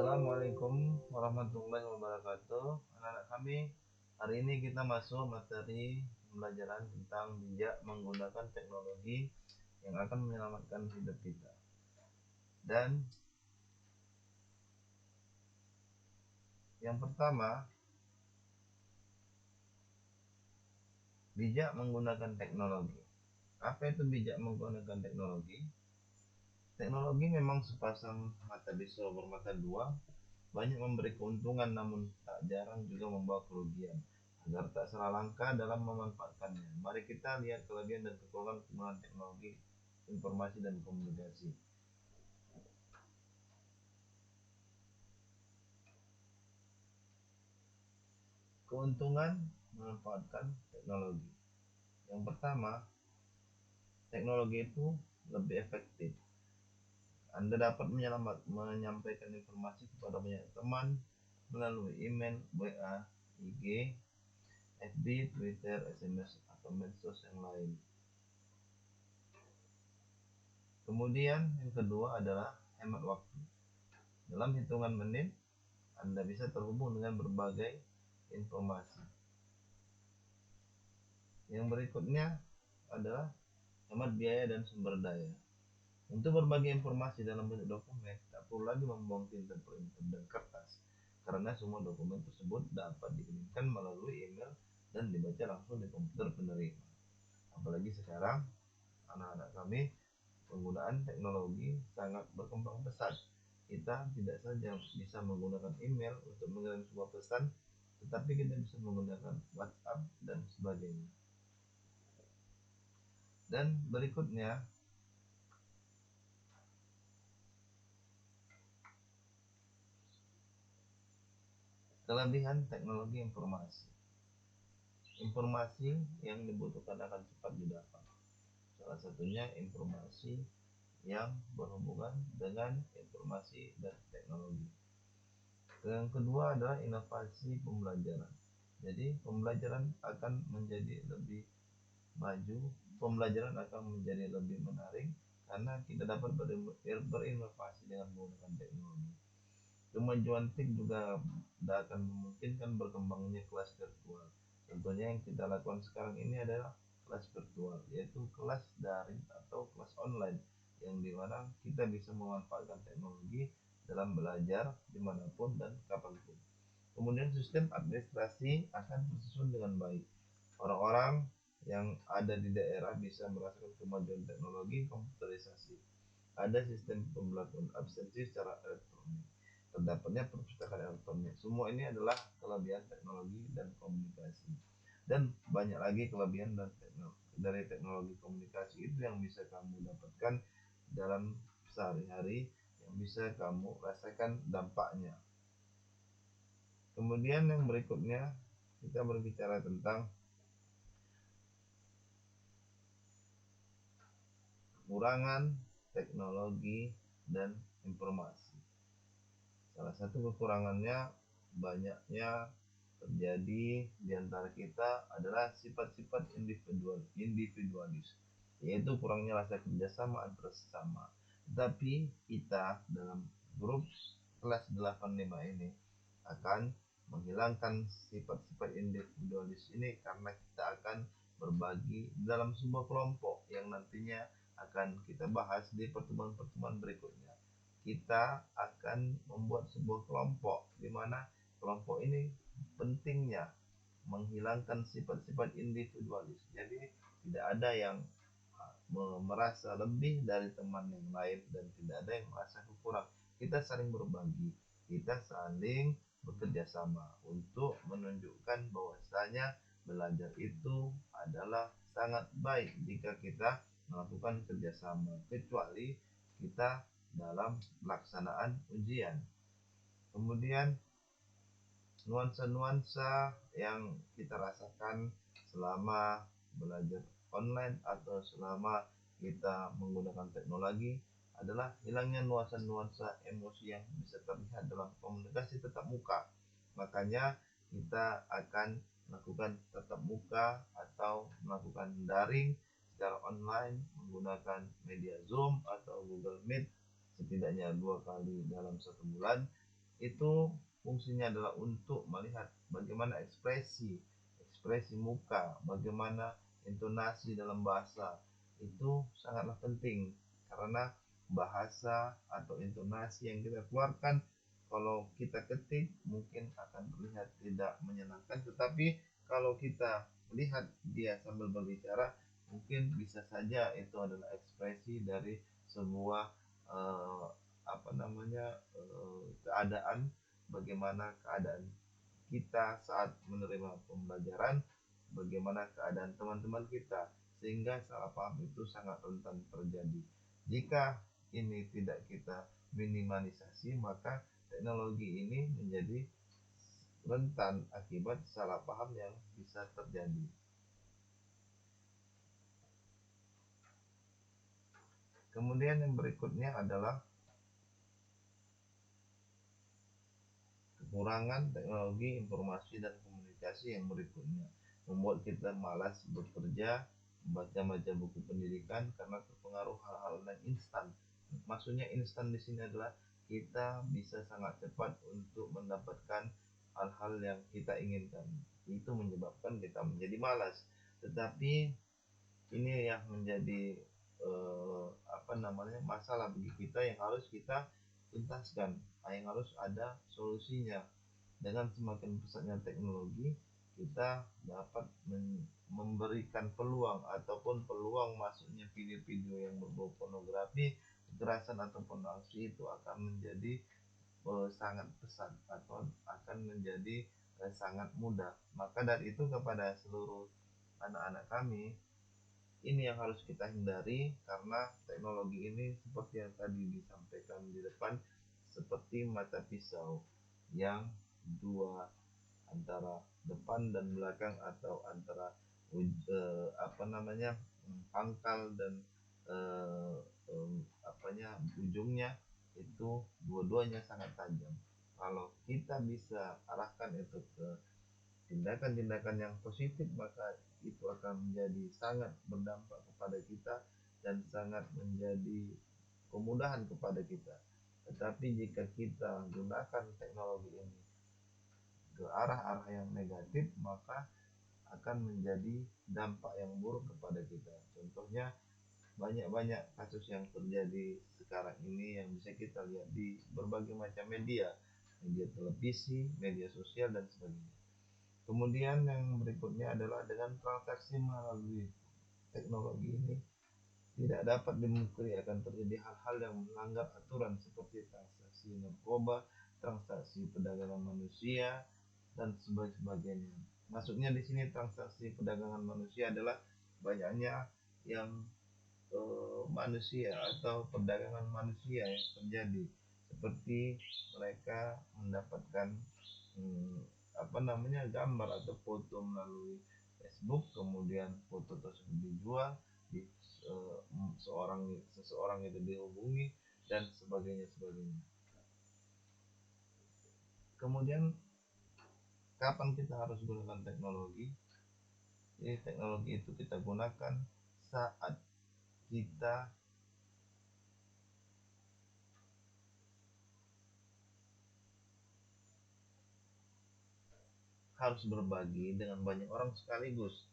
Assalamualaikum warahmatullahi wabarakatuh. Anak-anak kami, hari ini kita masuk materi pembelajaran tentang bijak menggunakan teknologi yang akan menyelamatkan hidup kita. Dan yang pertama, bijak menggunakan teknologi. Apa itu bijak menggunakan teknologi? Teknologi memang sepasang mata pisau bermata dua, banyak memberi keuntungan namun tak jarang juga membawa kerugian. Agar tak salah langkah dalam memanfaatkannya, mari kita lihat kelebihan dan kekurangan penggunaan teknologi informasi dan komunikasi. Keuntungan memanfaatkan teknologi. Yang pertama, teknologi itu lebih efektif. Anda dapat menyampaikan informasi kepada banyak teman melalui email, WA, IG, FB, Twitter, SMS, atau medsos yang lain. Kemudian yang kedua adalah hemat waktu. Dalam hitungan menit, Anda bisa terhubung dengan berbagai informasi. Yang berikutnya adalah hemat biaya dan sumber daya. Untuk berbagi informasi dalam bentuk dokumen, tak perlu lagi membuang tinta, printer, dan kertas, karena semua dokumen tersebut dapat dikirimkan melalui email dan dibaca langsung di komputer penerima. Apalagi sekarang, anak-anak kami, penggunaan teknologi sangat berkembang pesat. Kita tidak saja bisa menggunakan email untuk mengirim sebuah pesan, tetapi kita bisa menggunakan WhatsApp dan sebagainya. Dan berikutnya, kelebihan teknologi informasi. Informasi yang dibutuhkan akan cepat didapat. Salah satunya informasi yang berhubungan dengan informasi dan teknologi. Yang kedua adalah inovasi pembelajaran. Jadi pembelajaran akan menjadi lebih maju, pembelajaran akan menjadi lebih menarik karena kita dapat berinovasi dengan menggunakan teknologi. Kemajuan TIK juga akan memungkinkan berkembangnya kelas virtual. Contohnya yang kita lakukan sekarang ini adalah kelas virtual, yaitu kelas daring atau kelas online, yang dimana kita bisa memanfaatkan teknologi dalam belajar dimanapun dan kapanpun. Kemudian sistem administrasi akan tersusun dengan baik. Orang-orang yang ada di daerah bisa merasakan kemajuan teknologi komputerisasi. Ada sistem pembelajaran absensi secara elektronik. Terdapatnya perpustakaan elektronik. Semua ini adalah kelebihan teknologi dan komunikasi. Dan banyak lagi kelebihan dari teknologi komunikasi itu yang bisa kamu dapatkan dalam sehari-hari, yang bisa kamu rasakan dampaknya. Kemudian yang berikutnya, kita berbicara tentang kekurangan teknologi dan informasi. Salah satu kekurangannya banyaknya terjadi di antara kita adalah sifat-sifat individualis, yaitu kurangnya rasa kerjasama antar sesama. Tetapi kita dalam grup kelas 85 ini akan menghilangkan sifat-sifat individualis ini, karena kita akan berbagi dalam sebuah kelompok yang nantinya akan kita bahas di pertemuan-pertemuan berikutnya. Kita akan membuat sebuah kelompok di mana kelompok ini pentingnya menghilangkan sifat-sifat individualis. Jadi tidak ada yang merasa lebih dari teman yang lain dan tidak ada yang merasa kurang. Kita saling berbagi, kita saling bekerja sama untuk menunjukkan bahwasanya belajar itu adalah sangat baik jika kita melakukan kerjasama, kecuali kita dalam pelaksanaan ujian. Kemudian nuansa-nuansa yang kita rasakan selama belajar online atau selama kita menggunakan teknologi adalah hilangnya nuansa-nuansa emosi yang bisa terlihat dalam komunikasi tatap muka. Makanya kita akan melakukan tatap muka atau melakukan daring secara online menggunakan media Zoom atau Google Meet setidaknya 2 kali dalam 1 bulan, itu fungsinya adalah untuk melihat bagaimana ekspresi muka, bagaimana intonasi dalam bahasa. Itu sangatlah penting karena bahasa atau intonasi yang kita keluarkan kalau kita ketik mungkin akan terlihat tidak menyenangkan, tetapi kalau kita melihat dia sambil berbicara mungkin bisa saja itu adalah ekspresi dari sebuah eh, apa namanya keadaan, bagaimana keadaan kita saat menerima pembelajaran, bagaimana keadaan teman-teman kita, sehingga salah paham itu sangat rentan terjadi. Jika ini tidak kita minimalisasi, maka teknologi ini menjadi rentan akibat salah paham yang bisa terjadi. Kemudian yang berikutnya adalah kekurangan teknologi informasi dan komunikasi yang berikutnya membuat kita malas bekerja, membaca-baca buku pendidikan karena terpengaruh hal-hal yang instan. Maksudnya instan di sini adalah kita bisa sangat cepat untuk mendapatkan hal-hal yang kita inginkan. Itu menyebabkan kita menjadi malas. Tetapi ini yang menjadi apa namanya masalah bagi kita yang harus kita tuntaskan, yang harus ada solusinya. Dengan semakin pesatnya teknologi, kita dapat memberikan peluang ataupun peluang masuknya video-video yang berbau pornografi, kekerasan ataupun aksi itu akan menjadi sangat pesat atau akan menjadi sangat mudah. Maka dari itu kepada seluruh anak-anak kami, ini yang harus kita hindari karena teknologi ini seperti yang tadi disampaikan di depan, seperti mata pisau yang dua, antara depan dan belakang atau antara apa namanya pangkal dan eh, apanya ujungnya, itu dua-duanya sangat tajam. Kalau kita bisa arahkan itu ke tindakan-tindakan yang positif, maka itu akan menjadi sangat berdampak kepada kita dan sangat menjadi kemudahan kepada kita. Tetapi jika kita gunakan teknologi ini ke arah-arah yang negatif, maka akan menjadi dampak yang buruk kepada kita. Contohnya banyak-banyak kasus yang terjadi sekarang ini yang bisa kita lihat di berbagai macam media, media televisi, media sosial dan sebagainya. Kemudian yang berikutnya adalah dengan transaksi melalui teknologi ini tidak dapat dimungkiri akan terjadi hal-hal yang melanggar aturan seperti transaksi narkoba, transaksi perdagangan manusia, dan sebagainya. Maksudnya di sini transaksi perdagangan manusia adalah banyaknya yang manusia atau perdagangan manusia yang terjadi, seperti mereka mendapatkan hmm, apa namanya gambar atau foto melalui Facebook, kemudian foto tersebut dijual, di seseorang itu dihubungi dan sebagainya. Kemudian kapan kita harus gunakan teknologi? Jadi teknologi itu kita gunakan saat kita harus berbagi dengan banyak orang sekaligus.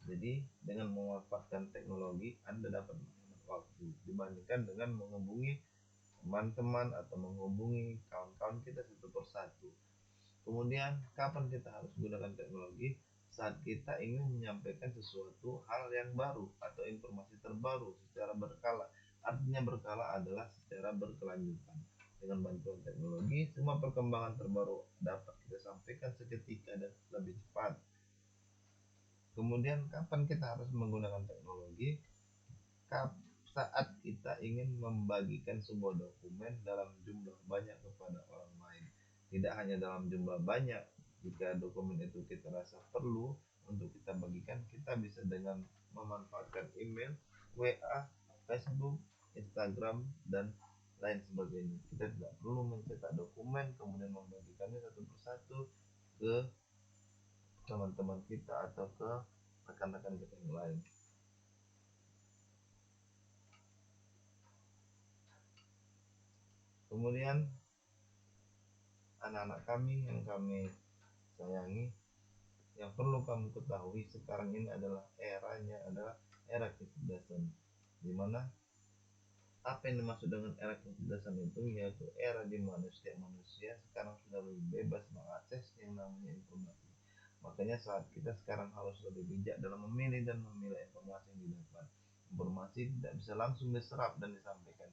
Jadi dengan memanfaatkan teknologi, Anda dapat menghemat waktu dibandingkan dengan menghubungi teman-teman atau menghubungi kawan-kawan kita satu persatu. Kemudian kapan kita harus gunakan teknologi? Saat kita ingin menyampaikan sesuatu hal yang baru atau informasi terbaru secara berkala. Artinya berkala adalah secara berkelanjutan. Dengan bantuan teknologi, semua perkembangan terbaru dapat kita sampaikan seketika dan lebih cepat. Kemudian kapan kita harus menggunakan teknologi? Saat kita ingin membagikan sebuah dokumen dalam jumlah banyak kepada orang lain. Tidak hanya dalam jumlah banyak, jika dokumen itu kita rasa perlu untuk kita bagikan, kita bisa dengan memanfaatkan email, WA, Facebook, Instagram, dan lain sebagainya. Kita tidak perlu mencetak dokumen kemudian membagikannya satu persatu ke teman-teman kita atau ke rekan-rekan kita yang lain. Kemudian anak-anak kami yang kami sayangi, yang perlu kamu ketahui sekarang ini adalah eranya adalah era kecerdasan, dimana apa yang dimaksud dengan era kecerdasan itu yaitu era di mana setiap manusia sekarang sudah lebih bebas mengakses yang namanya informasi. Makanya saat kita sekarang harus lebih bijak dalam memilih dan memilah informasi yang didapat. Informasi tidak bisa langsung diserap dan disampaikan,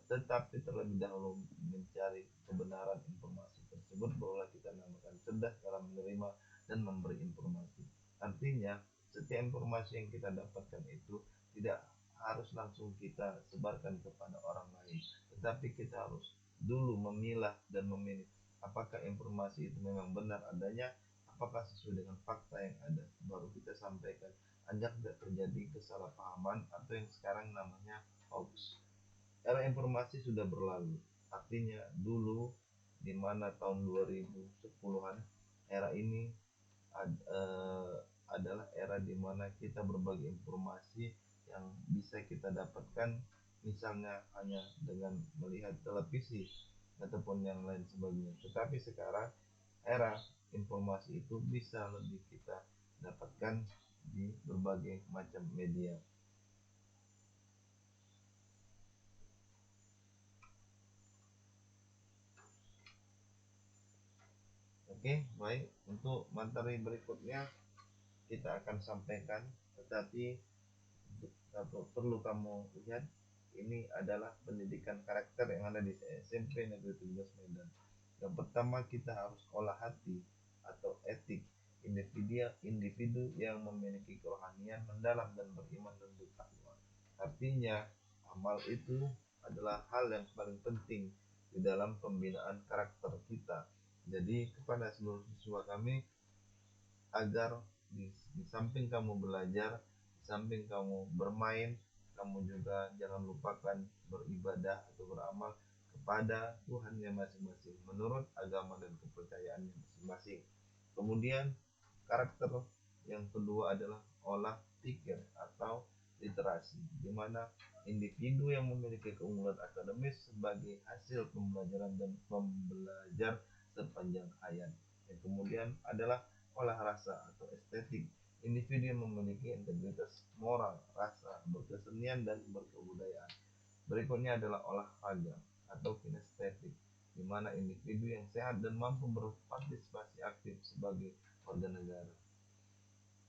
tetapi terlebih dahulu mencari kebenaran informasi tersebut, barulah kita namakan cerdas dalam menerima dan memberi informasi. Artinya, setiap informasi yang kita dapatkan itu tidak harus langsung kita sebarkan kepada orang lain, tetapi kita harus dulu memilah dan memilih apakah informasi itu memang benar adanya, apakah sesuai dengan fakta yang ada, baru kita sampaikan agar tidak terjadi kesalahpahaman atau yang sekarang namanya hoax. Era informasi sudah berlalu, artinya dulu di mana tahun 2010-an, era ini adalah era di mana kita berbagi informasi yang bisa kita dapatkan misalnya hanya dengan melihat televisi ataupun yang lain sebagainya. Tetapi sekarang era informasi itu bisa lebih kita dapatkan di berbagai macam media. Oke, baik. Untuk materi berikutnya kita akan sampaikan, tetapi perlu kamu lihat, ini adalah pendidikan karakter yang ada di SMP Negeri 17 Medan. Yang pertama, kita harus olah hati atau etik individu individu yang memiliki kerohanian mendalam dan beriman dan bertakwa. Artinya, amal itu adalah hal yang paling penting di dalam pembinaan karakter kita. Jadi kepada seluruh siswa kami, agar di samping kamu belajar, di samping kamu bermain, kamu juga jangan lupakan beribadah atau beramal kepada Tuhannya masing-masing menurut agama dan kepercayaannya masing-masing. Kemudian karakter yang kedua adalah olah pikir atau literasi, di mana individu yang memiliki keunggulan akademis sebagai hasil pembelajaran dan pembelajar sepanjang hayat. Yang kemudian adalah olah rasa atau estetik, individu yang memiliki integritas moral, rasa, berkesenian, dan berkebudayaan. Berikutnya adalah olahraga atau kinestetik, di mana individu yang sehat dan mampu berpartisipasi aktif sebagai warga negara.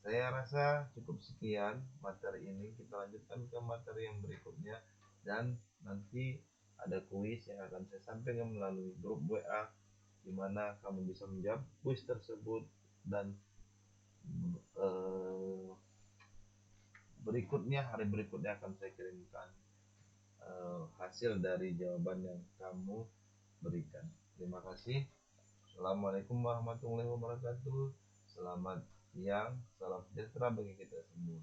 Saya rasa cukup sekian materi ini. Kita lanjutkan ke materi yang berikutnya, dan nanti ada kuis yang akan saya sampaikan melalui grup WA, di mana kamu bisa menjawab kuis tersebut, dan eh, berikutnya hari berikutnya akan saya kirimkan hasil dari jawaban yang kamu berikan. Terima kasih. Assalamualaikum warahmatullahi wabarakatuh. Selamat siang, salam sejahtera bagi kita semua.